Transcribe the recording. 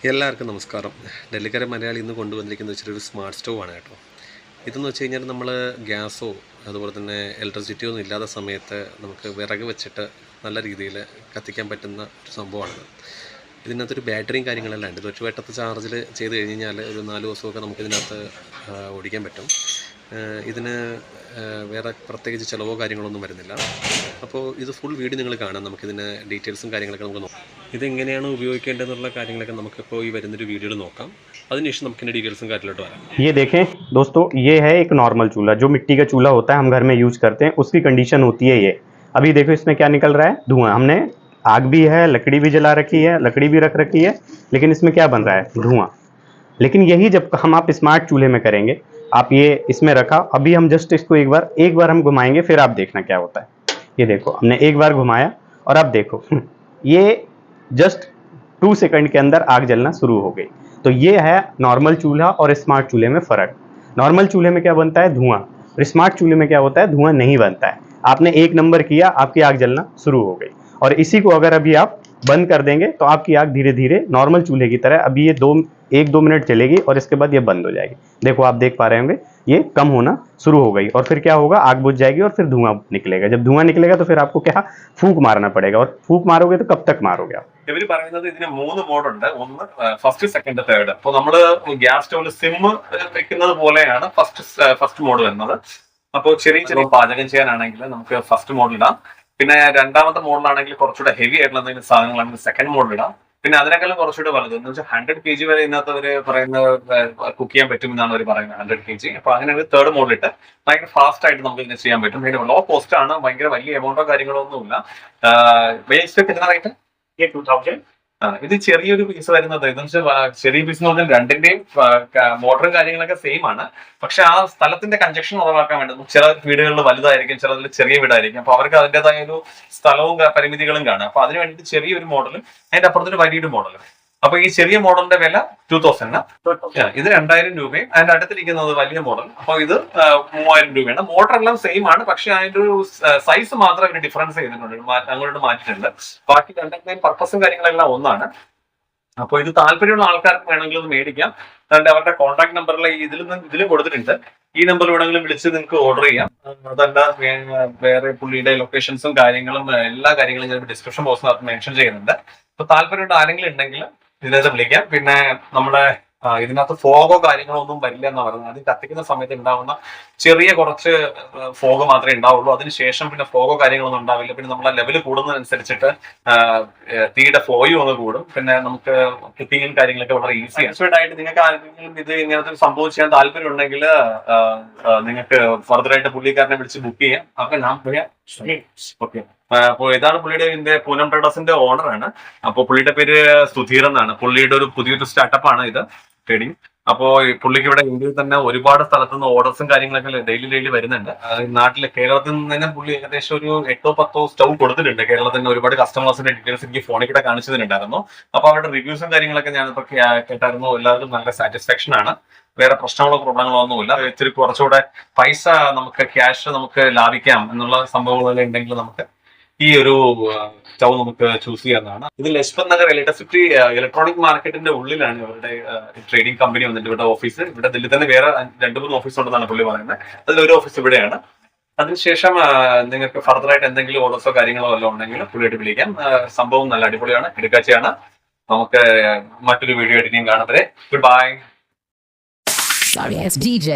എല്ലാവർക്കും നമസ്കാരം. ഡെല്ലിക്കര മലയാളി ഇന്ന് കൊണ്ടുവന്നിരിക്കുന്ന വെച്ചൊരു സ്മാർട്ട് സ്റ്റൗ ആണ് കേട്ടോ. ഇതെന്ന് വെച്ച് കഴിഞ്ഞാൽ നമ്മൾ ഗ്യാസോ അതുപോലെ തന്നെ ഇലക്ട്രിസിറ്റിയോ ഒന്നും ഇല്ലാത്ത സമയത്ത് നമുക്ക് വിറക് വെച്ചിട്ട് നല്ല രീതിയിൽ കത്തിക്കാൻ പറ്റുന്ന ഒരു സംഭവമാണ്. ഇതിനകത്തൊരു ബാറ്ററിയും കാര്യങ്ങളെല്ലാം ഉണ്ട്. ഇത് ഒറ്റവട്ടത്തെ ചാർജിൽ ചെയ്ത് കഴിഞ്ഞ് കഴിഞ്ഞാൽ ഒരു 4 ദിവസമൊക്കെ നമുക്കിതിനകത്ത് ഓടിക്കാൻ പറ്റും. ഇതിന് വേറെ പ്രത്യേകിച്ച് ചിലവോ കാര്യങ്ങളൊന്നും വരുന്നില്ല. അപ്പോൾ ഇത് ഫുൾ വീഡിയോ നിങ്ങൾ കാണാം. നമുക്കിതിൻ്റെ ഡീറ്റെയിൽസും കാര്യങ്ങളൊക്കെ നമുക്ക് നോക്കാം. ഇതെങ്ങനെയാണ് ഉപയോഗിക്കേണ്ടതെന്നുള്ള കാര്യങ്ങളൊക്കെ നമുക്കിപ്പോൾ ഈ വരുന്നൊരു വീഡിയോയിൽ നോക്കാം. അതിനുശേഷം നമുക്കിൻ്റെ ഡീറ്റെയിൽസും കാര്യത്തിലോട്ട് വരാം. ये देखें दोस्तों, ये है एक नॉर्मल चूल्हा जो मिट्टी का चूल्हा होता है, हम घर में यूज करते हैं। उसकी कंडीशन होती है ये। अभी देखो इसमें क्या निकल रहा है, धुआं। हमने आग भी है, लकड़ी भी जला रखी है, लकड़ी भी रख रखी है, लेकिन इसमें क्या बन रहा है, धुआं। लेकिन यही जब हम आप स्मार्ट चूल्हे में करेंगे, आप ये इसमें रखा, अभी हम जस्ट इसको एक बार हम घुमाएंगे, फिर आप देखना क्या होता है। ये देखो हमने एक बार घुमाया और अब देखो ये जस्ट 2 सेकंड के अंदर आग जलना शुरू हो गई। तो ये है नॉर्मल चूल्हा और स्मार्ट चूल्हे में फ़र्क। नॉर्मल चूल्हे में क्या बनता है, धुआं, और स्मार्ट चूल्हे में क्या होता है, धुआं नहीं बनता है। आपने 1 नंबर किया, आपकी आग जलना शुरू हो गई। और इसी को अगर अभी आप बंद कर देंगे तो आपकी आग धीरे धीरे नॉर्मल चूल्हे की तरह अभी ये 1-2 मिनट चलेगी और इसके बाद ये बंद हो जाएगी। देखो आप देख पा रहे होंगे ये कम होना शुरू हो गई, और फिर क्या होगा, आग बुझ जाएगी और फिर धुआं निकलेगा। जब धुआं निकलेगा तो फिर आपको क्या, फूंक मारना पड़ेगा, और फूंक मारोगे तो कब तक मारोगे आप। ഇവര് പറയുന്നത് ഇതിന് 3 മോഡുണ്ട്. ഒന്ന് ഫസ്റ്റ്, സെക്കൻഡ്, തേർഡ്. അപ്പോൾ നമ്മള് ഗ്യാസ് സ്റ്റൗവിൽ സിം വെക്കുന്നത് പോലെയാണ് ഫസ്റ്റ് മോഡ് വരുന്നത്. അപ്പോൾ ചെറിയ ചെറിയ പാചകം ചെയ്യാനാണെങ്കിൽ നമുക്ക് ഫസ്റ്റ് മോഡിൽ ഇടാം. പിന്നെ രണ്ടാമത്തെ മോഡിലാണെങ്കിൽ കുറച്ചുകൂടെ ഹെവി ആയിട്ടുള്ള എന്തെങ്കിലും സാധനങ്ങളാണെങ്കിൽ സെക്കൻഡ് മോഡിൽ ഇടാം. പിന്നെ അതിനേക്കാളും കുറച്ചുകൂടെ വലുത് എന്ന് വെച്ചാൽ 100 kg വരെ ഇതിനകത്ത് അവർ പറയുന്ന കുക്ക് ചെയ്യാൻ പറ്റും എന്നാണ് അവർ പറയുന്നത്, 100 kg. അപ്പൊ അങ്ങനെ തേർഡ് മോഡിലിട്ട് ഭയങ്കര ഫാസ്റ്റ് ആയിട്ട് നമുക്ക് ഇതിനെ ചെയ്യാൻ പറ്റും. പിന്നെ ലോ കോസ്റ്റ് ആണ്, ഭയങ്കര വലിയ എമൗണ്ടോ കാര്യങ്ങളോ ഒന്നുമില്ല. ബേസ് എത്ര റേറ്റ്? 2000. ഇത് ചെറിയൊരു പീസ് വരുന്നത് എന്ന് വെച്ചാൽ ചെറിയ പീസ് എന്ന് പറഞ്ഞാൽ രണ്ടിന്റെയും മോട്ടറും കാര്യങ്ങളൊക്കെ സെയിം ആണ്. പക്ഷെ ആ സ്ഥലത്തിന്റെ കൺജക്ഷൻ ഉറപ്പാക്കാൻ വേണ്ടി ചില വീടുകളിൽ വലുതായിരിക്കും, ചിലതിൽ ചെറിയ വീടായിരിക്കും. അപ്പൊ അവർക്ക് അതിൻ്റെതായ ഒരു സ്ഥലവും പരിമിതികളും കാണും. അപ്പൊ അതിന് വേണ്ടിയിട്ട് ചെറിയൊരു മോഡലും അതിന്റെ അപ്പുറത്തൊരു വലിയൊരു മോഡലും. അപ്പൊ ഈ ചെറിയ മോഡലിന്റെ വില 2000. ഇത് 2000 രൂപയും അതിന്റെ അടുത്തിരിക്കുന്നത് വലിയ മോഡൽ. അപ്പൊ ഇത് 3000 രൂപയാണ്. മോട്ടർ എല്ലാം സെയിം ആണ്, പക്ഷെ അതിന്റെ ഒരു സൈസ് മാത്രം ഇവര് ഡിഫറൻസ് ചെയ്തിട്ടുണ്ട്, അങ്ങോട്ട് മാറ്റിയിട്ടുണ്ട്. ബാക്കി രണ്ടിന്റെയും പർപ്പസും കാര്യങ്ങളെല്ലാം ഒന്നാണ്. അപ്പൊ ഇത് താല്പര്യമുള്ള ആൾക്കാർക്ക് വേണമെങ്കിൽ ഇത് മേടിക്കാം. അതുകൊണ്ട് അവരുടെ കോൺടാക്ട് നമ്പറിൽ ഇതിലും കൊടുത്തിട്ടുണ്ട്. ഈ നമ്പർ വേണമെങ്കിലും വിളിച്ച് നിങ്ങൾക്ക് ഓർഡർ ചെയ്യാം. അതല്ല വേറെ പുള്ളിയുടെ ലൊക്കേഷൻസും കാര്യങ്ങളും എല്ലാ കാര്യങ്ങളും ഞാൻ ഡിസ്ക്രിപ്ഷൻ ബോക്സിനകത്ത് മെൻഷൻ ചെയ്യുന്നുണ്ട്. അപ്പൊ താല്പര്യമുള്ള ആരെങ്കിലും ഉണ്ടെങ്കിൽ ഇതിനകത്ത് വിളിക്കാം. പിന്നെ നമ്മുടെ ഇതിനകത്ത് ഫോഗോ കാര്യങ്ങളോ ഒന്നും വരില്ല എന്നാണ് പറയുന്നത്. അത് കത്തിക്കുന്ന സമയത്ത് ഉണ്ടാവുന്ന ചെറിയ കുറച്ച് ഫോഗ് മാത്രമേ ഉണ്ടാവുള്ളൂ. അതിനുശേഷം പിന്നെ ഫോഗോ കാര്യങ്ങളൊന്നും ഉണ്ടാവില്ല. പിന്നെ നമ്മളെ ലെവൽ കൂടുന്നതനുസരിച്ചിട്ട് തീയുടെ ഫ്ലോയും ഒന്ന് കൂടും. പിന്നെ നമുക്ക് കുക്കിങ്ങും കാര്യങ്ങളൊക്കെ വളരെ ഈസിയാണ്. ആയിട്ട് നിങ്ങൾക്ക് ആരെങ്കിലും ഇത് ഇങ്ങനത്തെ സംഭവം ചെയ്യാൻ താല്പര്യം ഉണ്ടെങ്കിൽ നിങ്ങൾക്ക് ഫർദർ ആയിട്ട് പുള്ളിക്കാരനെ വിളിച്ച് ബുക്ക് ചെയ്യാം. അപ്പൊ ഞാൻ പറയാം. ഓക്കെ, അപ്പോൾ ഇതാണ് പുള്ളിയുടെ പൂനം ട്രേഡേഴ്സിന്റെ ഓണറാണ്. അപ്പൊ പുള്ളിയുടെ പേര് സുധീർ എന്നാണ്. പുള്ളിയുടെ ഒരു പുതിയൊരു സ്റ്റാർട്ടപ്പ് ആണ് ഇത്, ട്രേഡിംഗ്. അപ്പോ പുള്ളിക്ക് ഇവിടെ ഇന്ത്യയിൽ തന്നെ ഒരുപാട് സ്ഥലത്തു നിന്ന് ഓർഡേഴ്സും കാര്യങ്ങളൊക്കെ ഡെയിലി വരുന്നുണ്ട്. നാട്ടിലെ കേരളത്തിൽ നിന്ന് തന്നെ പുള്ളി ഏകദേശം ഒരു 8-10 സ്റ്റൗ കൊടുത്തിട്ടുണ്ട്. കേരളത്തിൽ ഒരുപാട് കസ്റ്റമേഴ്സിന്റെ ഡീറ്റെയിൽസ് എനിക്ക് ഫോണിൽ കൂടെ കാണിച്ചു തന്നിട്ടുണ്ടായിരുന്നു. അപ്പൊ അവരുടെ റിവ്യൂസും കാര്യങ്ങളൊക്കെ ഞാനിപ്പോ കേട്ടായിരുന്നു. എല്ലാവരും നല്ല സാറ്റിസ്ഫാക്ഷൻ ആണ്. വേറെ പ്രശ്നങ്ങളോ പ്രോബ്ലങ്ങളോ ഒന്നുമില്ല. ഇത്തിരി കുറച്ചുകൂടെ പൈസ നമുക്ക് ക്യാഷ് നമുക്ക് ലാഭിക്കാം എന്നുള്ള സംഭവങ്ങളെല്ലാം ഉണ്ടെങ്കിൽ നമുക്ക് ഈ ഒരു സ്റ്റൗ നമുക്ക് ചൂസ് ചെയ്യാവുന്നതാണ്. ഇത് ലജ്പത് നഗർ ഇലക്ട്രിസിറ്റി ഇലക്ട്രോണിക് മാർക്കറ്റിന്റെ ഉള്ളിലാണ് ഇവരുടെ ട്രേഡിംഗ് കമ്പനി വന്നിട്ട് ഇവിടെ ഓഫീസ്. ഇവിടെ ദില്ലി തന്നെ വേറെ 2-3 ഓഫീസ് ഉണ്ടെന്നാണ് പുള്ളി പറയുന്നത്. അതിലൊരു ഓഫീസ് ഇവിടെയാണ്. അതിനുശേഷം നിങ്ങൾക്ക് ഫർദർ ആയിട്ട് എന്തെങ്കിലും ഓർഡേഴ്സോ കാര്യങ്ങളോ വല്ലതും ഉണ്ടെങ്കിൽ പുള്ളിയായിട്ട് വിളിക്കാം. സംഭവം നല്ല അടിപൊളിയാണ്, എടുക്കാച്ചയാണ്. നമുക്ക് മറ്റൊരു വീഡിയോ എഡിറ്റിംഗ് കാണുന്നത്. Good bye. Sorry ass DJ.